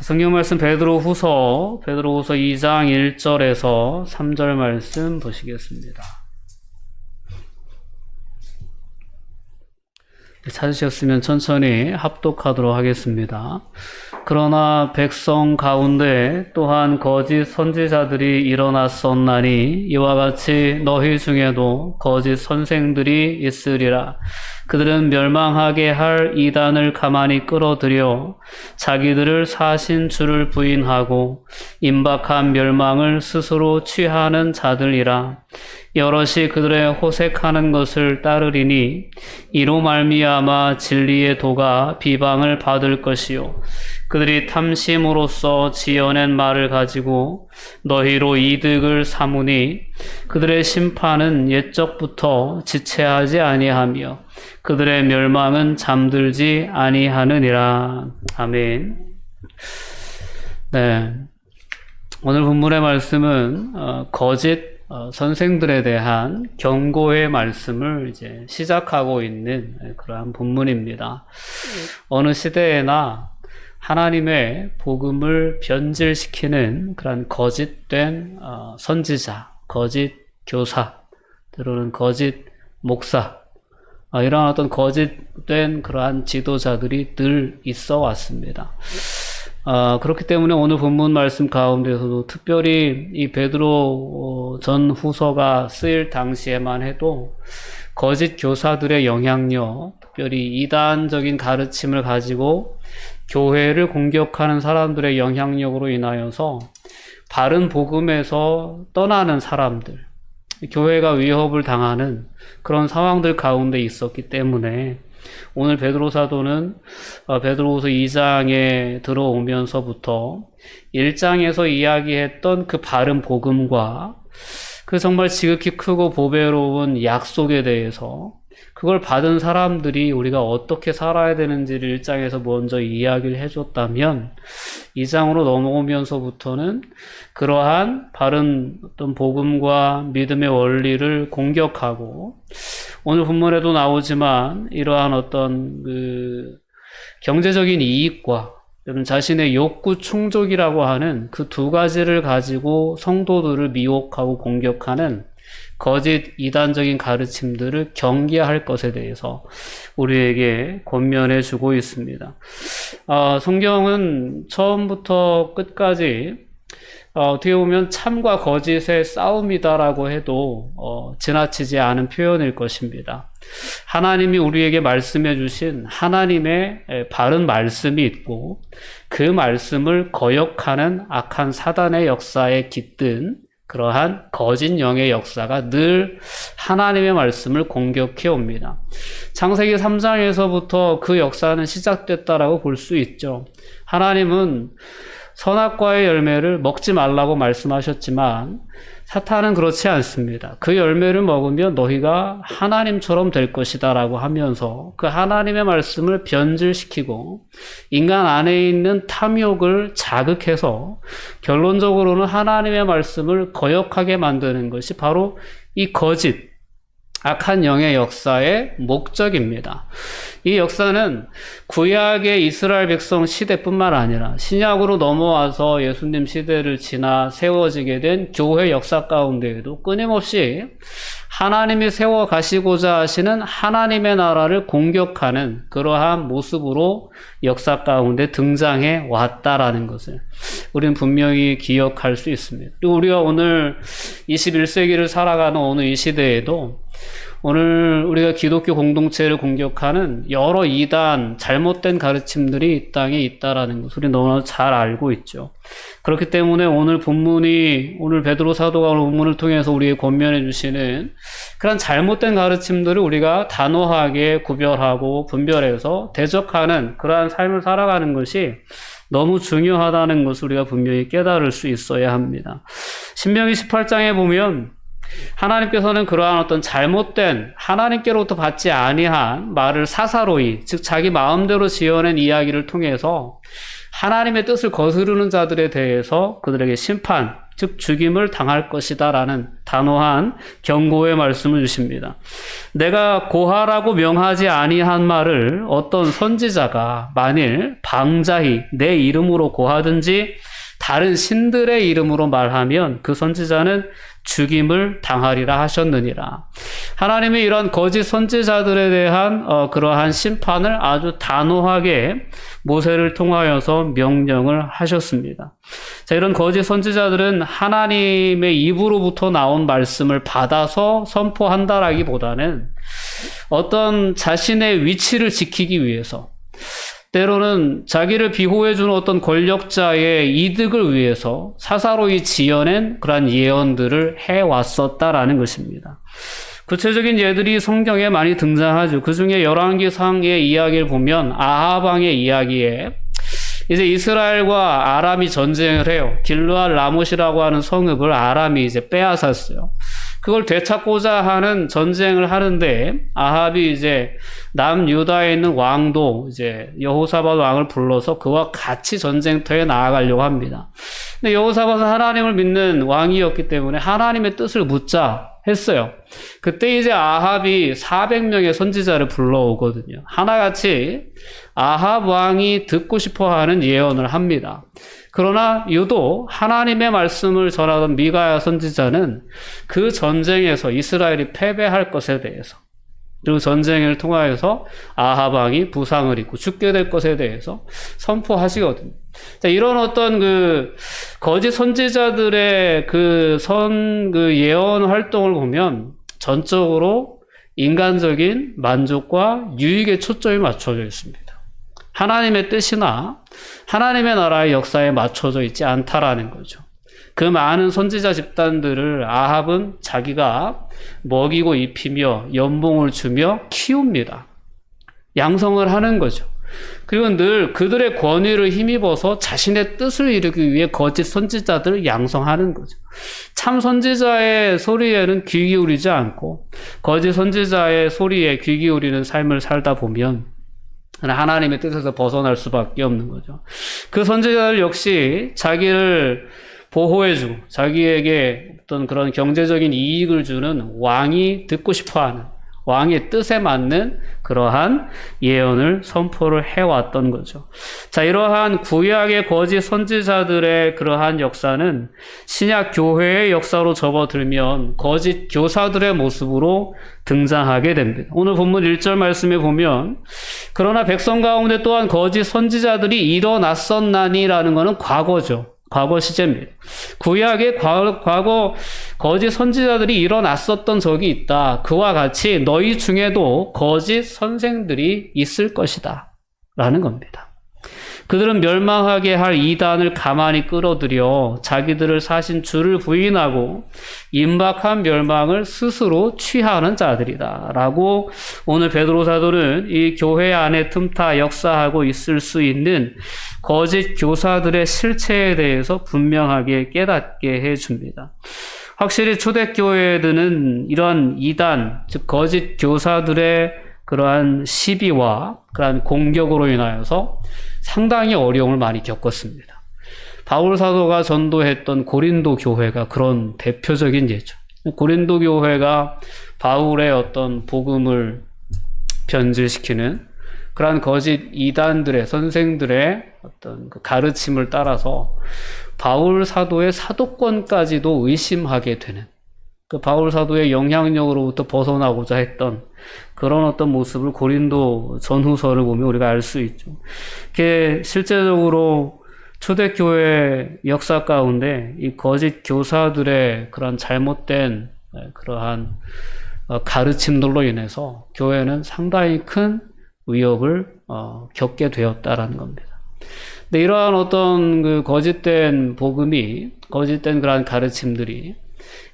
성경 말씀 베드로후서 2장 1절에서 3절 말씀 보시겠습니다. 찾으셨으면 천천히 합독하도록 하겠습니다. 그러나 백성 가운데 또한 거짓 선지자들이 일어났었나니 이와 같이 너희 중에도 거짓 선생들이 있으리라. 그들은 멸망하게 할 이단을 가만히 끌어들여 자기들을 사신 주를 부인하고 임박한 멸망을 스스로 취하는 자들이라. 여럿이 그들의 호색하는 것을 따르리니 이로 말미암아 진리의 도가 비방을 받을 것이요 그들이 탐심으로써 지어낸 말을 가지고 너희로 이득을 삼으니 그들의 심판은 옛적부터 지체하지 아니하며 그들의 멸망은 잠들지 아니하느니라. 아멘. 네, 오늘 본문의 말씀은 거짓 선생들에 대한 경고의 말씀을 이제 시작하고 있는 그러한 본문입니다. 어느 시대에나 하나님의 복음을 변질시키는 그런 거짓된 선지자, 거짓 교사, 때로는 거짓 목사, 이런 어떤 거짓된 그러한 지도자들이 늘 있어 왔습니다. 그렇기 때문에 오늘 본문 말씀 가운데서도 특별히 이 베드로 전 후서가 쓰일 당시에만 해도 거짓 교사들의 영향력, 특별히 이단적인 가르침을 가지고 교회를 공격하는 사람들의 영향력으로 인하여서 바른 복음에서 떠나는 사람들, 교회가 위협을 당하는 그런 상황들 가운데 있었기 때문에 오늘 베드로 사도는 베드로후서 2장에 들어오면서부터 1장에서 이야기했던 그 바른 복음과 그 정말 지극히 크고 보배로운 약속에 대해서 그걸 받은 사람들이 우리가 어떻게 살아야 되는지를 1장에서 먼저 이야기를 해줬다면 2장으로 넘어오면서부터는 그러한 바른 어떤 복음과 믿음의 원리를 공격하고 오늘 본문에도 나오지만 이러한 어떤 경제적인 이익과 자신의 욕구 충족이라고 하는 그 두 가지를 가지고 성도들을 미혹하고 공격하는 거짓 이단적인 가르침들을 경계할 것에 대해서 우리에게 권면해 주고 있습니다. 성경은 처음부터 끝까지 어떻게 보면 참과 거짓의 싸움이다라고 해도 지나치지 않은 표현일 것입니다. 하나님이 우리에게 말씀해 주신 하나님의 바른 말씀이 있고 그 말씀을 거역하는 악한 사단의 역사에 깃든 그러한 거짓 영의 역사가 늘 하나님의 말씀을 공격해 옵니다. 창세기 3장에서부터 그 역사는 시작됐다라고 볼 수 있죠. 하나님은 선악과의 열매를 먹지 말라고 말씀하셨지만 사탄은 그렇지 않습니다. 그 열매를 먹으면 너희가 하나님처럼 될 것이다 라고 하면서 그 하나님의 말씀을 변질시키고 인간 안에 있는 탐욕을 자극해서 결론적으로는 하나님의 말씀을 거역하게 만드는 것이 바로 이 거짓, 악한 영의 역사의 목적입니다. 이 역사는 구약의 이스라엘 백성 시대뿐만 아니라 신약으로 넘어와서 예수님 시대를 지나 세워지게 된 교회 역사 가운데에도 끊임없이 하나님이 세워 가시고자 하시는 하나님의 나라를 공격하는 그러한 모습으로 역사 가운데 등장해 왔다라는 것을 우리는 분명히 기억할 수 있습니다. 그리고 우리가 오늘 21세기를 살아가는 오늘 이 시대에도 오늘 우리가 기독교 공동체를 공격하는 여러 이단, 잘못된 가르침들이 이 땅에 있다라는 것을 우리 너무나 잘 알고 있죠. 그렇기 때문에 오늘 본문이, 오늘 베드로 사도가 오늘 본문을 통해서 우리에게 권면해 주시는 그런 잘못된 가르침들을 우리가 단호하게 구별하고 분별해서 대적하는 그러한 삶을 살아가는 것이 너무 중요하다는 것을 우리가 분명히 깨달을 수 있어야 합니다. 신명기 18장에 보면 하나님께서는 그러한 어떤 잘못된 하나님께로부터 받지 아니한 말을 사사로이, 즉 자기 마음대로 지어낸 이야기를 통해서 하나님의 뜻을 거스르는 자들에 대해서 그들에게 심판, 즉 죽임을 당할 것이다 라는 단호한 경고의 말씀을 주십니다. 내가 고하라고 명하지 아니한 말을 어떤 선지자가 만일 방자히 내 이름으로 고하든지 다른 신들의 이름으로 말하면 그 선지자는 죽임을 당하리라 하셨느니라. 하나님이 이런 거짓 선지자들에 대한 그러한 심판을 아주 단호하게 모세를 통하여서 명령을 하셨습니다. 자, 이런 거짓 선지자들은 하나님의 입으로부터 나온 말씀을 받아서 선포한다라기보다는 어떤 자신의 위치를 지키기 위해서, 때로는 자기를 비호해주는 어떤 권력자의 이득을 위해서 사사로이 지어낸 그러한 예언들을 해왔었다라는 것입니다. 구체적인 예들이 성경에 많이 등장하죠. 그 중에 열왕기상의 이야기를 보면 아합 왕의 이야기에 이제 이스라엘과 아람이 전쟁을 해요. 길르앗 라못이라고 하는 성읍을 아람이 이제 빼앗았어요. 그걸 되찾고자 하는 전쟁을 하는데 아합이 이제 남유다에 있는 왕도 이제 여호사밧 왕을 불러서 그와 같이 전쟁터에 나아가려고 합니다. 근데 여호사밧은 하나님을 믿는 왕이었기 때문에 하나님의 뜻을 묻자 했어요. 그때 이제 아합이 400명의 선지자를 불러오거든요. 하나같이 아합 왕이 듣고 싶어하는 예언을 합니다. 그러나 유독 하나님의 말씀을 전하던 미가야 선지자는 그 전쟁에서 이스라엘이 패배할 것에 대해서, 그리고 전쟁을 통하여서 아합 왕이 부상을 입고 죽게 될 것에 대해서 선포하시거든요. 자, 이런 어떤 그 거짓 선지자들의 그 예언 활동을 보면 전적으로 인간적인 만족과 유익에 초점이 맞춰져 있습니다. 하나님의 뜻이나 하나님의 나라의 역사에 맞춰져 있지 않다라는 거죠. 그 많은 선지자 집단들을 아합은 자기가 먹이고 입히며 연봉을 주며 키웁니다. 양성을 하는 거죠. 그리고 늘 그들의 권위를 힘입어서 자신의 뜻을 이루기 위해 거짓 선지자들을 양성하는 거죠. 참 선지자의 소리에는 귀 기울이지 않고 거짓 선지자의 소리에 귀 기울이는 삶을 살다 보면 하나님의 뜻에서 벗어날 수밖에 없는 거죠. 그 선지자들 역시 자기를 보호해주고 자기에게 어떤 그런 경제적인 이익을 주는 왕이 듣고 싶어하는, 왕의 뜻에 맞는 그러한 예언을 선포를 해왔던 거죠. 자, 이러한 구약의 거짓 선지자들의 그러한 역사는 신약 교회의 역사로 접어들면 거짓 교사들의 모습으로 등장하게 됩니다. 오늘 본문 1절 말씀에 보면 그러나 백성 가운데 또한 거짓 선지자들이 일어났었나니라는 것은 과거죠. 과거 시제입니다. 구약의 과거 거짓 선지자들이 일어났었던 적이 있다. 그와 같이 너희 중에도 거짓 선생들이 있을 것이다. 라는 겁니다. 그들은 멸망하게 할 이단을 가만히 끌어들여 자기들을 사신 주를 부인하고 임박한 멸망을 스스로 취하는 자들이다. 라고 오늘 베드로 사도는 이 교회 안에 틈타 역사하고 있을 수 있는 거짓 교사들의 실체에 대해서 분명하게 깨닫게 해줍니다. 확실히 초대교회들은 이러한 이단, 즉 거짓 교사들의 그러한 시비와 그러한 공격으로 인하여서 상당히 어려움을 많이 겪었습니다. 바울 사도가 전도했던 고린도 교회가 그런 대표적인 예죠. 고린도 교회가 바울의 어떤 복음을 변질시키는 그러한 거짓 이단들의 선생들의 어떤 그 가르침을 따라서 바울 사도의 사도권까지도 의심하게 되는, 그 바울 사도의 영향력으로부터 벗어나고자 했던 그런 어떤 모습을 고린도 전후서를 보면 우리가 알 수 있죠. 그게 실제적으로 초대교회 역사 가운데 이 거짓 교사들의 그런 잘못된 그러한 가르침들로 인해서 교회는 상당히 큰 위협을 겪게 되었다라는 겁니다. 근데 이러한 어떤 그 거짓된 복음이, 거짓된 그러한 가르침들이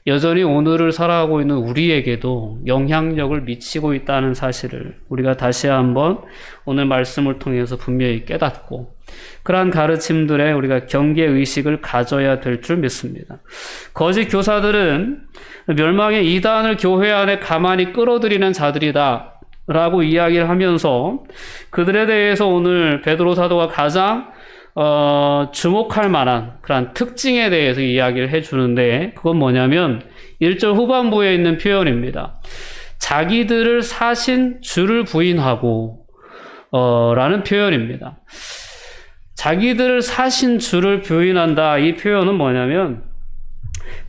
여전히 오늘을 살아가고 있는 우리에게도 영향력을 미치고 있다는 사실을 우리가 다시 한번 오늘 말씀을 통해서 분명히 깨닫고 그러한 가르침들에 우리가 경계의식을 가져야 될 줄 믿습니다. 거짓 교사들은 멸망의 이단을 교회 안에 가만히 끌어들이는 자들이다 라고 이야기를 하면서 그들에 대해서 오늘 베드로 사도가 가장 주목할 만한 그런 특징에 대해서 이야기를 해주는데, 그건 뭐냐면 1절 후반부에 있는 표현입니다. 자기들을 사신 주를 부인하고 라는 표현입니다. 자기들을 사신 주를 부인한다. 이 표현은 뭐냐면,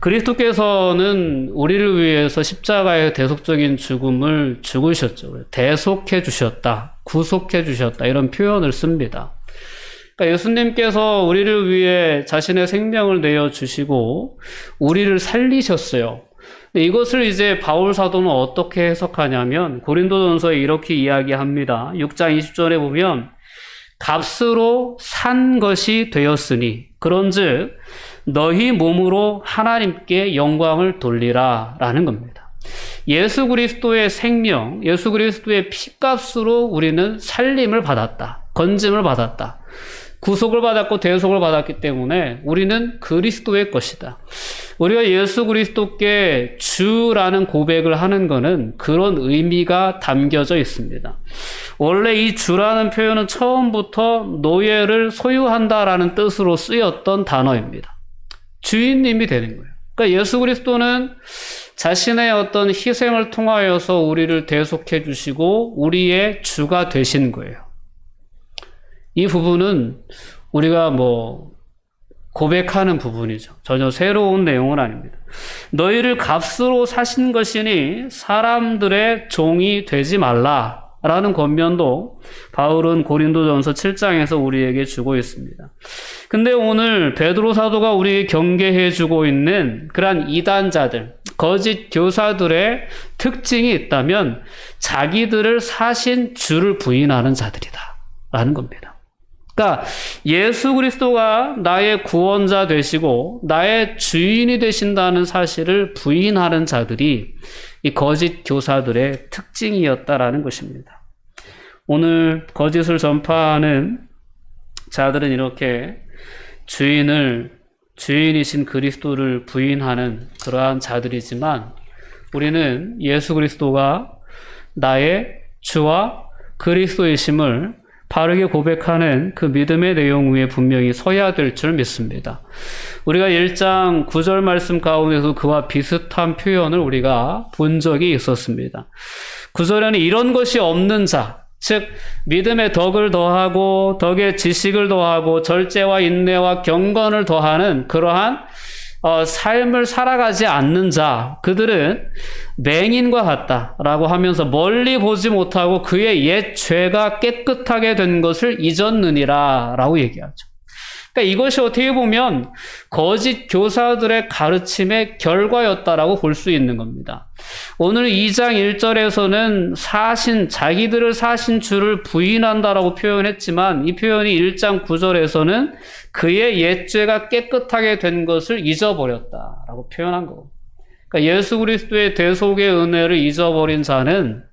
그리스도께서는 우리를 위해서 십자가의 대속적인 죽음을 죽으셨죠. 대속해 주셨다, 구속해 주셨다, 이런 표현을 씁니다. 그러니까 예수님께서 우리를 위해 자신의 생명을 내어주시고 우리를 살리셨어요. 이것을 이제 바울 사도는 어떻게 해석하냐면, 고린도전서에 이렇게 이야기합니다. 6장 20절에 보면 값으로 산 것이 되었으니 그런즉 너희 몸으로 하나님께 영광을 돌리라 라는 겁니다. 예수 그리스도의 생명, 예수 그리스도의 피값으로 우리는 살림을 받았다, 건짐을 받았다, 구속을 받았고 대속을 받았기 때문에 우리는 그리스도의 것이다. 우리가 예수 그리스도께 주라는 고백을 하는 것은 그런 의미가 담겨져 있습니다. 원래 이 주라는 표현은 처음부터 노예를 소유한다라는 뜻으로 쓰였던 단어입니다. 주인님이 되는 거예요. 그러니까 예수 그리스도는 자신의 어떤 희생을 통하여서 우리를 대속해 주시고 우리의 주가 되신 거예요. 이 부분은 우리가 고백하는 부분이죠. 전혀 새로운 내용은 아닙니다. 너희를 값으로 사신 것이니 사람들의 종이 되지 말라라는 권면도 바울은 고린도전서 7장에서 우리에게 주고 있습니다. 근데 오늘 베드로 사도가 우리에게 경계해 주고 있는 그러한 이단자들, 거짓 교사들의 특징이 있다면 자기들을 사신 주를 부인하는 자들이다 라는 겁니다. 그러니까 예수 그리스도가 나의 구원자 되시고 나의 주인이 되신다는 사실을 부인하는 자들이 이 거짓 교사들의 특징이었다라는 것입니다. 오늘 거짓을 전파하는 자들은 이렇게 주인이신 그리스도를 부인하는 그러한 자들이지만, 우리는 예수 그리스도가 나의 주와 그리스도이심을 바르게 고백하는 그 믿음의 내용 위에 분명히 서야 될 줄 믿습니다. 우리가 1장 9절 말씀 가운데서 그와 비슷한 표현을 우리가 본 적이 있었습니다. 9절에는 이런 것이 없는 자, 즉 믿음의 덕을 더하고 덕의 지식을 더하고 절제와 인내와 경건을 더하는 그러한 삶을 살아가지 않는 자, 그들은 맹인과 같다라고 하면서 멀리 보지 못하고 그의 옛 죄가 깨끗하게 된 것을 잊었느니라 라고 얘기하죠. 그러니까 이것이 어떻게 보면 거짓 교사들의 가르침의 결과였다라고 볼 수 있는 겁니다. 오늘 2장 1절에서는 자기들을 사신 주를 부인한다라고 표현했지만, 이 표현이 1장 9절에서는 그의 옛 죄가 깨끗하게 된 것을 잊어버렸다라고 표현한 거고, 그러니까 예수 그리스도의 대속의 은혜를 잊어버린 자는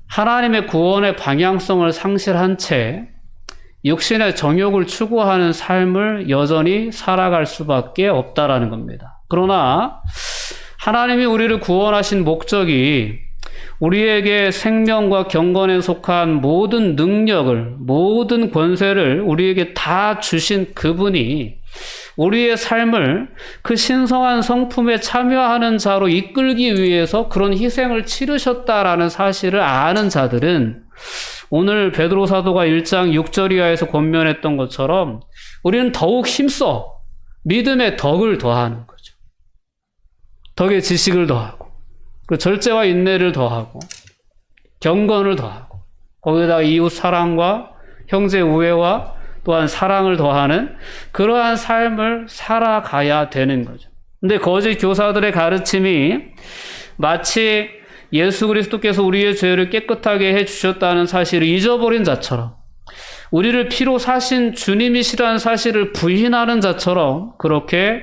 하나님의 구원의 방향성을 상실한 채 육신의 정욕을 추구하는 삶을 여전히 살아갈 수밖에 없다라는 겁니다. 그러나 하나님이 우리를 구원하신 목적이 우리에게 생명과 경건에 속한 모든 능력을, 모든 권세를 우리에게 다 주신 그분이 우리의 삶을 그 신성한 성품에 참여하는 자로 이끌기 위해서 그런 희생을 치르셨다라는 사실을 아는 자들은 오늘 베드로 사도가 1장 6절 이하에서 권면했던 것처럼 우리는 더욱 힘써 믿음의 덕을 더하는 거죠. 덕의 지식을 더하고, 그 절제와 인내를 더하고, 경건을 더하고, 거기다가 이웃 사랑과 형제 우애와 또한 사랑을 더하는 그러한 삶을 살아가야 되는 거죠. 근데 거짓 교사들의 가르침이 마치 예수 그리스도께서 우리의 죄를 깨끗하게 해주셨다는 사실을 잊어버린 자처럼, 우리를 피로 사신 주님이시라는 사실을 부인하는 자처럼, 그렇게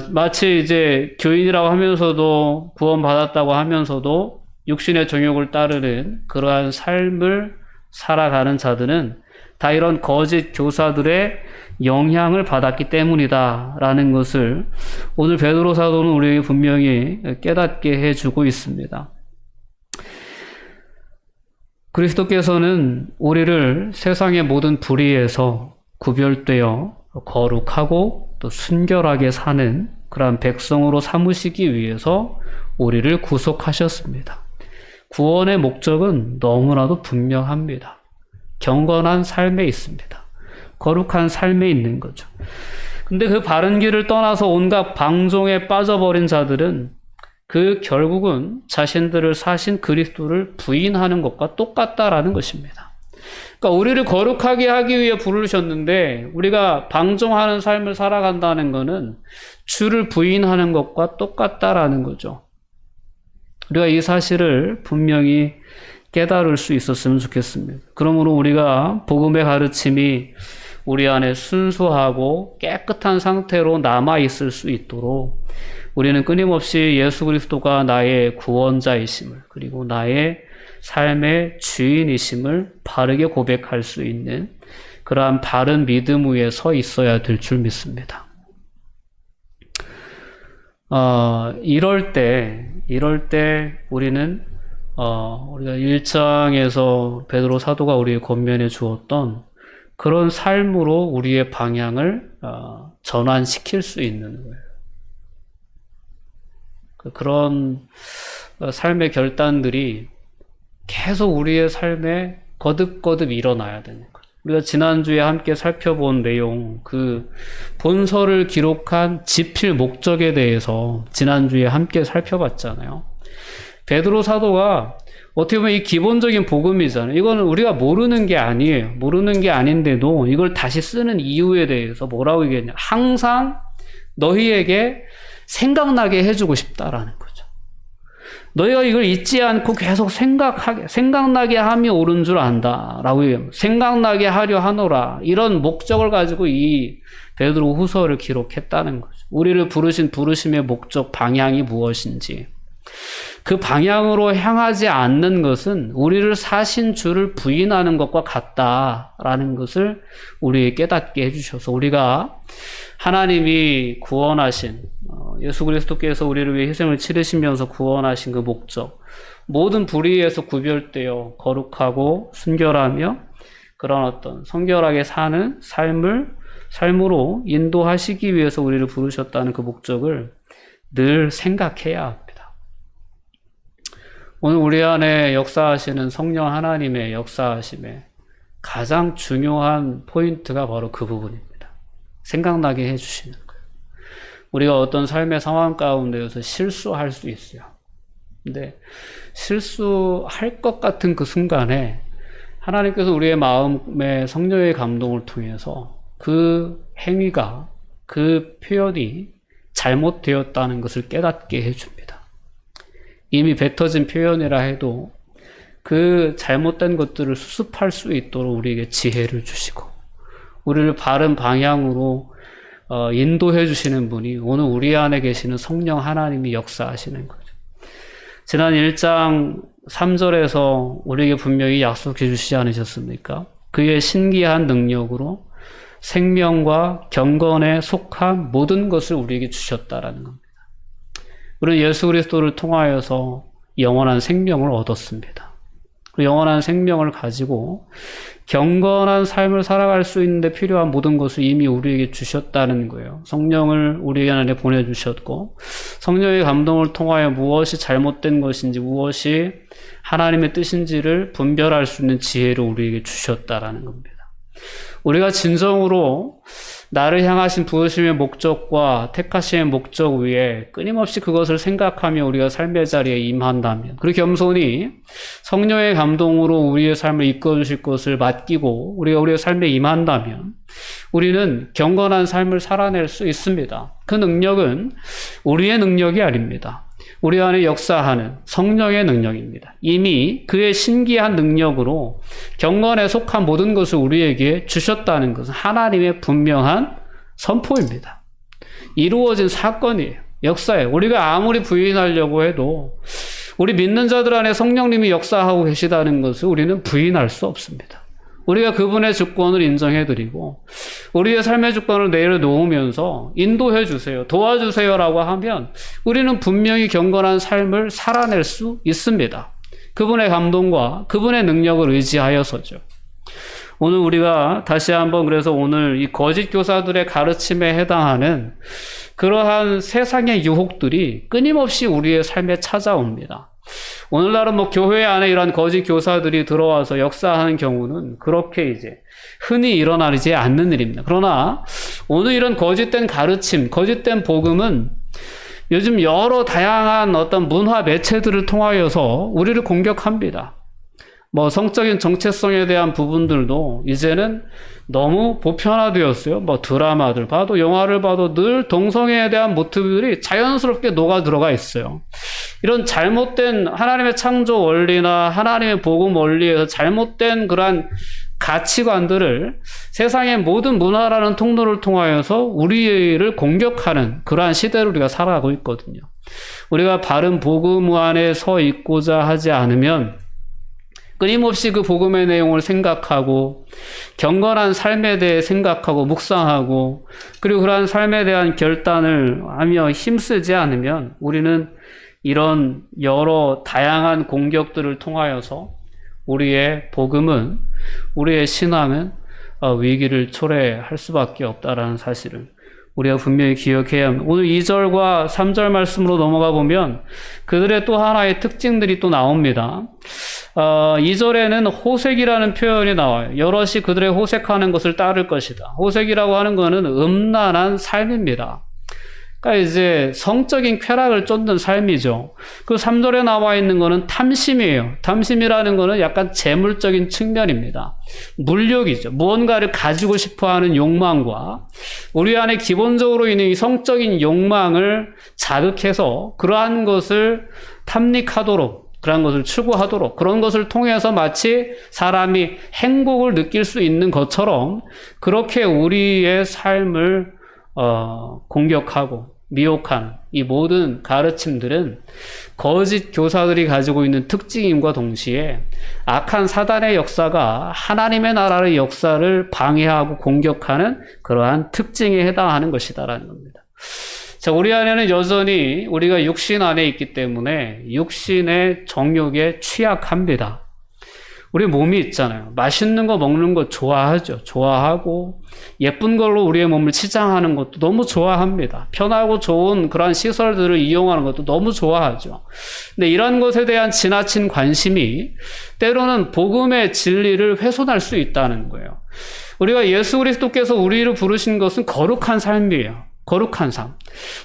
마치 이제 교인이라고 하면서도 구원받았다고 하면서도 육신의 정욕을 따르는 그러한 삶을 살아가는 자들은 다 이런 거짓 교사들의 영향을 받았기 때문이다 라는 것을 오늘 베드로 사도는 우리에게 분명히 깨닫게 해주고 있습니다. 그리스도께서는 우리를 세상의 모든 불의에서 구별되어 거룩하고 또 순결하게 사는 그러한 백성으로 삼으시기 위해서 우리를 구속하셨습니다. 구원의 목적은 너무나도 분명합니다. 경건한 삶에 있습니다. 거룩한 삶에 있는 거죠. 근데 그 바른 길을 떠나서 온갖 방종에 빠져버린 자들은 그 결국은 자신들을 사신 그리스도를 부인하는 것과 똑같다라는 것입니다. 그러니까 우리를 거룩하게 하기 위해 부르셨는데 우리가 방종하는 삶을 살아간다는 것은 주를 부인하는 것과 똑같다라는 거죠. 우리가 이 사실을 분명히 깨달을 수 있었으면 좋겠습니다. 그러므로 우리가 복음의 가르침이 우리 안에 순수하고 깨끗한 상태로 남아있을 수 있도록 우리는 끊임없이 예수 그리스도가 나의 구원자이심을 그리고 나의 삶의 주인이심을 바르게 고백할 수 있는 그러한 바른 믿음 위에 서 있어야 될 줄 믿습니다. 이럴 때 우리는 우리가 1장에서 베드로 사도가 우리의 권면해 주었던 그런 삶으로 우리의 방향을 전환시킬 수 있는 거예요. 그런 삶의 결단들이 계속 우리의 삶에 거듭거듭 일어나야 되는 거죠. 우리가 지난주에 함께 살펴본 내용, 그 본서를 기록한 지필 목적에 대해서 지난주에 함께 살펴봤잖아요. 베드로 사도가 어떻게 보면 이 기본적인 복음이잖아요. 이거는 우리가 모르는 게 아니에요. 모르는 게 아닌데도 이걸 다시 쓰는 이유에 대해서 뭐라고 얘기했냐. 항상 너희에게 생각나게 해주고 싶다라는 거죠. 너희가 이걸 잊지 않고 계속 생각나게 함이 옳은 줄 안다. 라고 얘기합니다. 생각나게 하려 하노라. 이런 목적을 가지고 이 베드로 후서를 기록했다는 거죠. 우리를 부르신 부르심의 목적, 방향이 무엇인지. 그 방향으로 향하지 않는 것은 우리를 사신 주를 부인하는 것과 같다라는 것을 우리에게 깨닫게 해주셔서 우리가 하나님이 구원하신 예수 그리스도께서 우리를 위해 희생을 치르시면서 구원하신 그 목적, 모든 불의에서 구별되어 거룩하고 순결하며 그런 어떤 성결하게 사는 삶으로 인도하시기 위해서 우리를 부르셨다는 그 목적을 늘 생각해야 합니다. 오늘 우리 안에 역사하시는 성령 하나님의 역사하심에 가장 중요한 포인트가 바로 그 부분입니다. 생각나게 해주시는 거예요. 우리가 어떤 삶의 상황 가운데에서 실수할 수 있어요. 근데 실수할 것 같은 그 순간에 하나님께서 우리의 마음에 성령의 감동을 통해서 그 행위가, 그 표현이 잘못되었다는 것을 깨닫게 해줍니다. 이미 뱉어진 표현이라 해도 그 잘못된 것들을 수습할 수 있도록 우리에게 지혜를 주시고 우리를 바른 방향으로 인도해 주시는 분이 오늘 우리 안에 계시는 성령 하나님이 역사하시는 거죠. 지난 1장 3절에서 우리에게 분명히 약속해 주시지 않으셨습니까? 그의 신기한 능력으로 생명과 경건에 속한 모든 것을 우리에게 주셨다라는 겁니다. 우리는 예수 그리스도를 통하여서 영원한 생명을 얻었습니다. 그 영원한 생명을 가지고 경건한 삶을 살아갈 수 있는데 필요한 모든 것을 이미 우리에게 주셨다는 거예요. 성령을 우리 안에 보내주셨고 성령의 감동을 통하여 무엇이 잘못된 것인지 무엇이 하나님의 뜻인지를 분별할 수 있는 지혜를 우리에게 주셨다라는 겁니다. 우리가 진정으로 나를 향하신 부르심의 목적과 택하심의 목적 위에 끊임없이 그것을 생각하며 우리가 삶의 자리에 임한다면, 그리고 겸손히 성령의 감동으로 우리의 삶을 이끌어주실 것을 맡기고 우리가 우리의 삶에 임한다면 우리는 경건한 삶을 살아낼 수 있습니다. 그 능력은 우리의 능력이 아닙니다. 우리 안에 역사하는 성령의 능력입니다. 이미 그의 신기한 능력으로 경건에 속한 모든 것을 우리에게 주셨다는 것은 하나님의 분명한 선포입니다. 이루어진 사건이에요. 역사예요. 우리가 아무리 부인하려고 해도 우리 믿는 자들 안에 성령님이 역사하고 계시다는 것을 우리는 부인할 수 없습니다. 우리가 그분의 주권을 인정해드리고 우리의 삶의 주권을 내려놓으면서 인도해 주세요, 도와주세요라고 하면 우리는 분명히 경건한 삶을 살아낼 수 있습니다. 그분의 감동과 그분의 능력을 의지하여서죠. 오늘 우리가 다시 한번 그래서 오늘 이 거짓 교사들의 가르침에 해당하는 그러한 세상의 유혹들이 끊임없이 우리의 삶에 찾아옵니다. 오늘날은 뭐 교회 안에 이런 거짓 교사들이 들어와서 역사하는 경우는 그렇게 이제 흔히 일어나지 않는 일입니다. 그러나 오늘 이런 거짓된 가르침, 거짓된 복음은 요즘 여러 다양한 어떤 문화 매체들을 통하여서 우리를 공격합니다. 뭐 성적인 정체성에 대한 부분들도 이제는 너무 보편화되었어요. 뭐 드라마들 봐도 영화를 봐도 늘 동성애에 대한 모티브들이 자연스럽게 녹아 들어가 있어요. 이런 잘못된 하나님의 창조 원리나 하나님의 복음 원리에서 잘못된 그러한 가치관들을 세상의 모든 문화라는 통로를 통하여서 우리를 공격하는 그러한 시대를 우리가 살아가고 있거든요. 우리가 바른 복음 안에 서 있고자 하지 않으면 끊임없이 그 복음의 내용을 생각하고 경건한 삶에 대해 생각하고 묵상하고 그리고 그러한 삶에 대한 결단을 하며 힘쓰지 않으면 우리는 이런 여러 다양한 공격들을 통하여서 우리의 복음은 우리의 신앙은 위기를 초래할 수밖에 없다라는 사실을 우리가 분명히 기억해야 합니다. 오늘 2절과 3절 말씀으로 넘어가 보면 그들의 또 하나의 특징들이 또 나옵니다. 2절에는 호색이라는 표현이 나와요. 여럿이 그들의 호색하는 것을 따를 것이다. 호색이라고 하는 것은 음란한 삶입니다. 그러니까 이제 성적인 쾌락을 쫓는 삶이죠. 그 3절에 나와 있는 것은 탐심이에요. 탐심이라는 것은 약간 재물적인 측면입니다. 물욕이죠. 무언가를 가지고 싶어하는 욕망과 우리 안에 기본적으로 있는 이 성적인 욕망을 자극해서 그러한 것을 탐닉하도록 그런 것을 추구하도록 그런 것을 통해서 마치 사람이 행복을 느낄 수 있는 것처럼 그렇게 우리의 삶을 공격하고 미혹한 이 모든 가르침들은 거짓 교사들이 가지고 있는 특징임과 동시에 악한 사단의 역사가 하나님의 나라의 역사를 방해하고 공격하는 그러한 특징에 해당하는 것이다라는 겁니다. 자, 우리 안에는 여전히 우리가 육신 안에 있기 때문에 육신의 정욕에 취약합니다. 우리 몸이 있잖아요. 맛있는 거 먹는 거 좋아하죠. 좋아하고 예쁜 걸로 우리의 몸을 치장하는 것도 너무 좋아합니다. 편하고 좋은 그런 시설들을 이용하는 것도 너무 좋아하죠. 근데 이런 것에 대한 지나친 관심이 때로는 복음의 진리를 훼손할 수 있다는 거예요. 우리가 예수 그리스도께서 우리를 부르신 것은 거룩한 삶이에요. 거룩한 삶.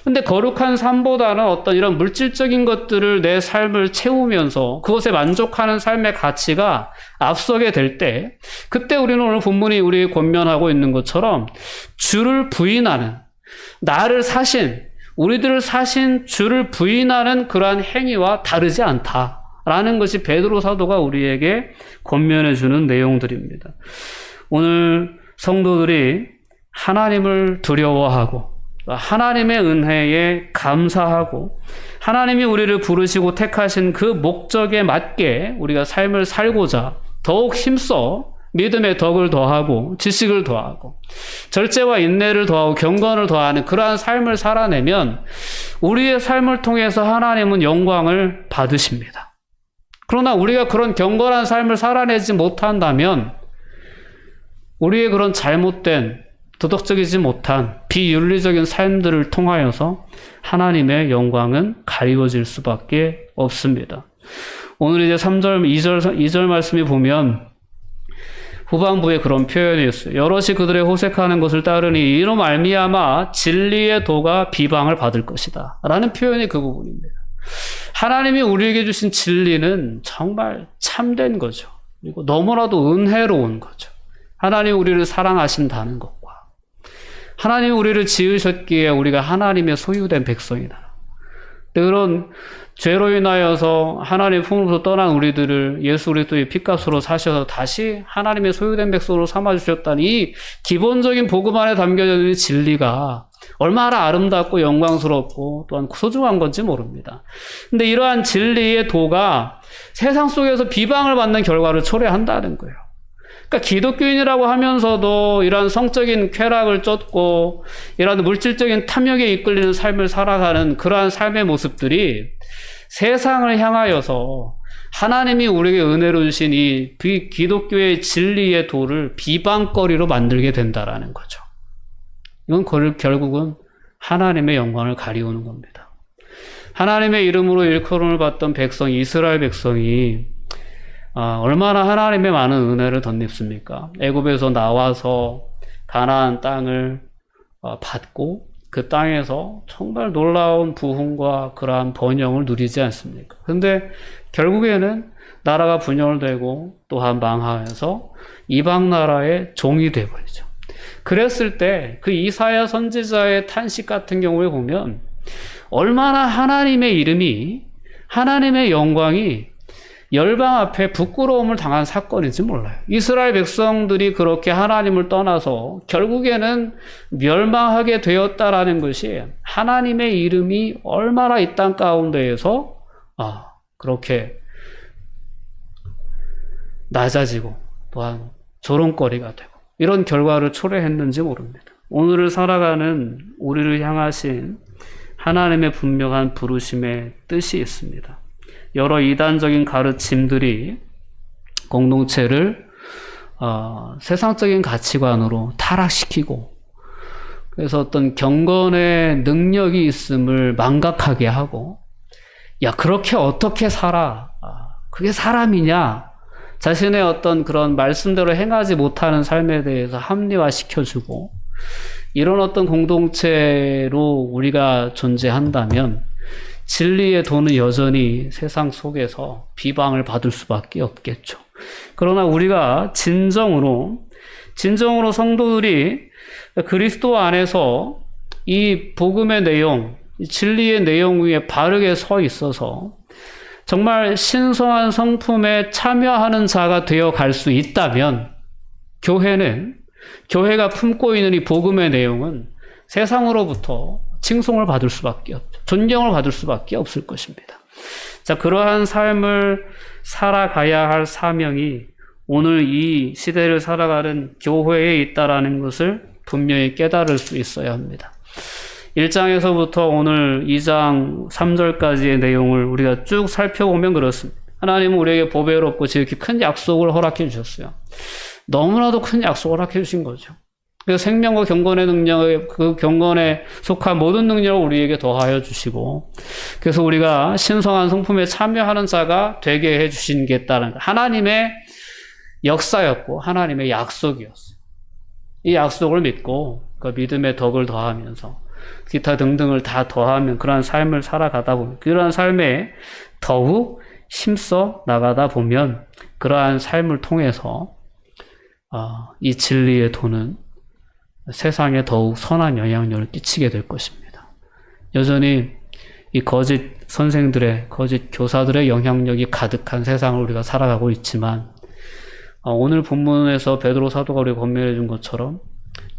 근데 거룩한 삶보다는 어떤 이런 물질적인 것들을 내 삶을 채우면서 그것에 만족하는 삶의 가치가 앞서게 될 때, 그때 우리는 오늘 본문이 우리 권면하고 있는 것처럼 주를 부인하는, 나를 사신, 우리들을 사신 주를 부인하는 그러한 행위와 다르지 않다라는 것이 베드로 사도가 우리에게 권면해 주는 내용들입니다. 오늘 성도들이 하나님을 두려워하고 하나님의 은혜에 감사하고 하나님이 우리를 부르시고 택하신 그 목적에 맞게 우리가 삶을 살고자 더욱 힘써 믿음의 덕을 더하고 지식을 더하고 절제와 인내를 더하고 경건을 더하는 그러한 삶을 살아내면 우리의 삶을 통해서 하나님은 영광을 받으십니다. 그러나 우리가 그런 경건한 삶을 살아내지 못한다면 우리의 그런 잘못된 도덕적이지 못한 비윤리적인 삶들을 통하여서 하나님의 영광은 가리워질 수밖에 없습니다. 오늘 이제 3절, 2절 말씀이 보면 후반부에 그런 표현이 있어요. 여럿이 그들의 호색하는 것을 따르니 이로 말미암아 진리의 도가 비방을 받을 것이다 라는 표현이 그 부분입니다. 하나님이 우리에게 주신 진리는 정말 참된 거죠. 그리고 너무나도 은혜로운 거죠. 하나님이 우리를 사랑하신다는 것과 하나님이 우리를 지으셨기에 우리가 하나님의 소유된 백성이다. 그런 죄로 인하여서 하나님의 품으로부터 떠난 우리들을 예수 그리스도의 핏값으로 사셔서 다시 하나님의 소유된 백성으로 삼아주셨다는 이 기본적인 복음 안에 담겨져 있는 진리가 얼마나 아름답고 영광스럽고 또한 소중한 건지 모릅니다. 근데 이러한 진리의 도가 세상 속에서 비방을 받는 결과를 초래한다는 거예요. 그러니까 기독교인이라고 하면서도 이러한 성적인 쾌락을 쫓고 이러한 물질적인 탐욕에 이끌리는 삶을 살아가는 그러한 삶의 모습들이 세상을 향하여서 하나님이 우리에게 은혜로 주신 이 기독교의 진리의 도를 비방거리로 만들게 된다라는 거죠. 이건 결국은 하나님의 영광을 가리우는 겁니다. 하나님의 이름으로 일컬음을 받던 백성, 이스라엘 백성이 얼마나 하나님의 많은 은혜를 덧입습니까? 애굽에서 나와서 가나안 땅을 받고 그 땅에서 정말 놀라운 부흥과 그러한 번영을 누리지 않습니까? 근데 결국에는 나라가 분열되고 또한 망하여서 이방 나라의 종이 되어버리죠. 그랬을 때 그 이사야 선지자의 탄식 같은 경우에 보면 얼마나 하나님의 이름이, 하나님의 영광이 열방 앞에 부끄러움을 당한 사건인지 몰라요. 이스라엘 백성들이 그렇게 하나님을 떠나서 결국에는 멸망하게 되었다라는 것이 하나님의 이름이 얼마나 이 땅 가운데에서 그렇게 낮아지고 또한 조롱거리가 되고 이런 결과를 초래했는지 모릅니다. 오늘을 살아가는 우리를 향하신 하나님의 분명한 부르심의 뜻이 있습니다. 여러 이단적인 가르침들이 공동체를 세상적인 가치관으로 타락시키고 그래서 어떤 경건의 능력이 있음을 망각하게 하고 야 그렇게 어떻게 살아? 그게 사람이냐? 자신의 어떤 그런 말씀대로 행하지 못하는 삶에 대해서 합리화시켜주고 이런 어떤 공동체로 우리가 존재한다면 진리의 도는 여전히 세상 속에서 비방을 받을 수밖에 없겠죠. 그러나 우리가 진정으로 성도들이 그리스도 안에서 이 복음의 내용, 이 진리의 내용 위에 바르게 서 있어서 정말 신성한 성품에 참여하는 자가 되어 갈 수 있다면 교회가 품고 있는 이 복음의 내용은 세상으로부터 칭송을 받을 수밖에 없죠. 존경을 받을 수밖에 없을 것입니다. 자, 그러한 삶을 살아가야 할 사명이 오늘 이 시대를 살아가는 교회에 있다라는 것을 분명히 깨달을 수 있어야 합니다. 1장에서부터 오늘 2장 3절까지의 내용을 우리가 쭉 살펴보면 그렇습니다. 하나님은 우리에게 보배롭고 지극히 큰 약속을 허락해 주셨어요. 너무나도 큰 약속을 허락해 주신 거죠. 그래서 생명과 경건의 능력을 그 경건에 속한 모든 능력을 우리에게 더하여 주시고 그래서 우리가 신성한 성품에 참여하는 자가 되게 해 주시겠다는 하나님의 역사였고 하나님의 약속이었어요. 이 약속을 믿고 그 믿음의 덕을 더하면서 기타 등등을 다 더하면 그러한 삶을 살아가다 보면 그러한 삶에 더욱 힘써 나가다 보면 그러한 삶을 통해서 이 진리의 도는 세상에 더욱 선한 영향력을 끼치게 될 것입니다. 여전히 이 거짓 선생들의, 거짓 교사들의 영향력이 가득한 세상을 우리가 살아가고 있지만 오늘 본문에서 베드로 사도가 우리가 권면해 준 것처럼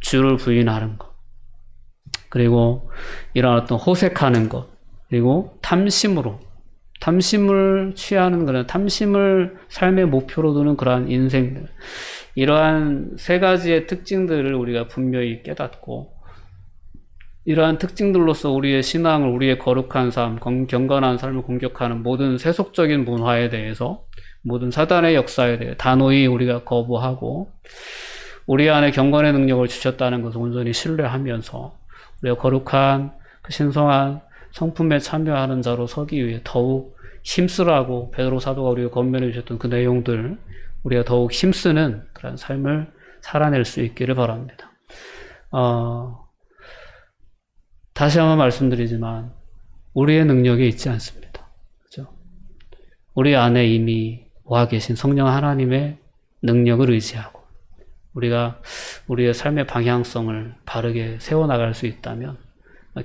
주를 부인하는 것 그리고 이런 어떤 호색하는 것 그리고 탐심을 취하는 그런 탐심을 삶의 목표로 두는 그러한 인생들 이러한 세 가지의 특징들을 우리가 분명히 깨닫고 이러한 특징들로서 우리의 신앙을 우리의 거룩한 삶, 경건한 삶을 공격하는 모든 세속적인 문화에 대해서 모든 사단의 역사에 대해 단호히 우리가 거부하고 우리 안에 경건의 능력을 주셨다는 것을 온전히 신뢰하면서 우리가 거룩한 그 신성한 성품에 참여하는 자로 서기 위해 더욱 힘쓰라고 베드로 사도가 우리가 권면해 주셨던 그 내용들 우리가 더욱 힘쓰는 그런 삶을 살아낼 수 있기를 바랍니다. 다시 한번 말씀드리지만 우리의 능력이 있지 않습니다. 그렇죠? 우리 안에 이미 와 계신 성령 하나님의 능력을 의지하고 우리가 우리의 삶의 방향성을 바르게 세워나갈 수 있다면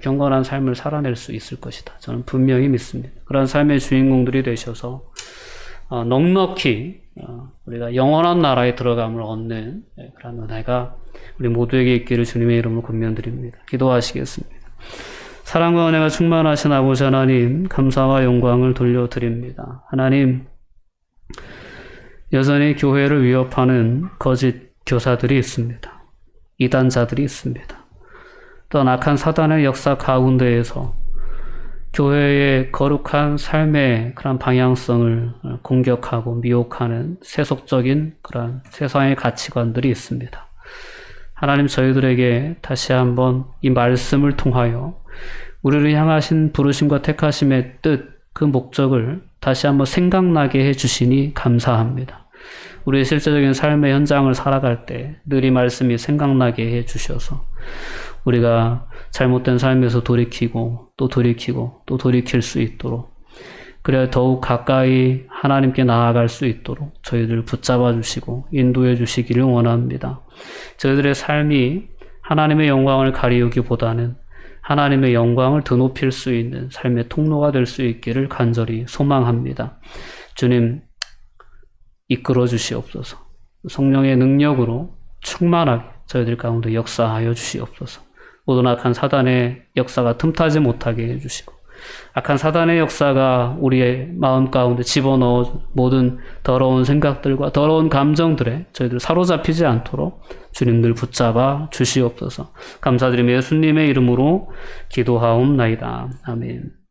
경건한 삶을 살아낼 수 있을 것이다. 저는 분명히 믿습니다. 그런 삶의 주인공들이 되셔서 넉넉히 우리가 영원한 나라에 들어감을 얻는 그런 은혜가 우리 모두에게 있기를 주님의 이름으로 권면드립니다. 기도하시겠습니다. 사랑과 은혜가 충만하신 아버지 하나님, 감사와 영광을 돌려드립니다. 하나님, 여전히 교회를 위협하는 거짓 교사들이 있습니다. 이단자들이 있습니다. 또 악한 사단의 역사 가운데에서 교회의 거룩한 삶의 그런 방향성을 공격하고 미혹하는 세속적인 그런 세상의 가치관들이 있습니다. 하나님 저희들에게 다시 한번 이 말씀을 통하여 우리를 향하신 부르심과 택하심의 뜻, 그 목적을 다시 한번 생각나게 해주시니 감사합니다. 우리의 실제적인 삶의 현장을 살아갈 때 늘 이 말씀이 생각나게 해주셔서 우리가 잘못된 삶에서 돌이키고 또 돌이키고 또 돌이킬 수 있도록, 그래야 더욱 가까이 하나님께 나아갈 수 있도록 저희들 붙잡아 주시고 인도해 주시기를 원합니다. 저희들의 삶이 하나님의 영광을 가리우기보다는 하나님의 영광을 드높일 수 있는 삶의 통로가 될 수 있기를 간절히 소망합니다. 주님, 이끌어 주시옵소서. 성령의 능력으로 충만하게 저희들 가운데 역사하여 주시옵소서. 모든 악한 사단의 역사가 틈타지 못하게 해주시고, 악한 사단의 역사가 우리의 마음 가운데 집어넣어 모든 더러운 생각들과 더러운 감정들에 저희들 사로잡히지 않도록 주님들 붙잡아 주시옵소서. 감사드리며 예수님의 이름으로 기도하옵나이다. 아멘.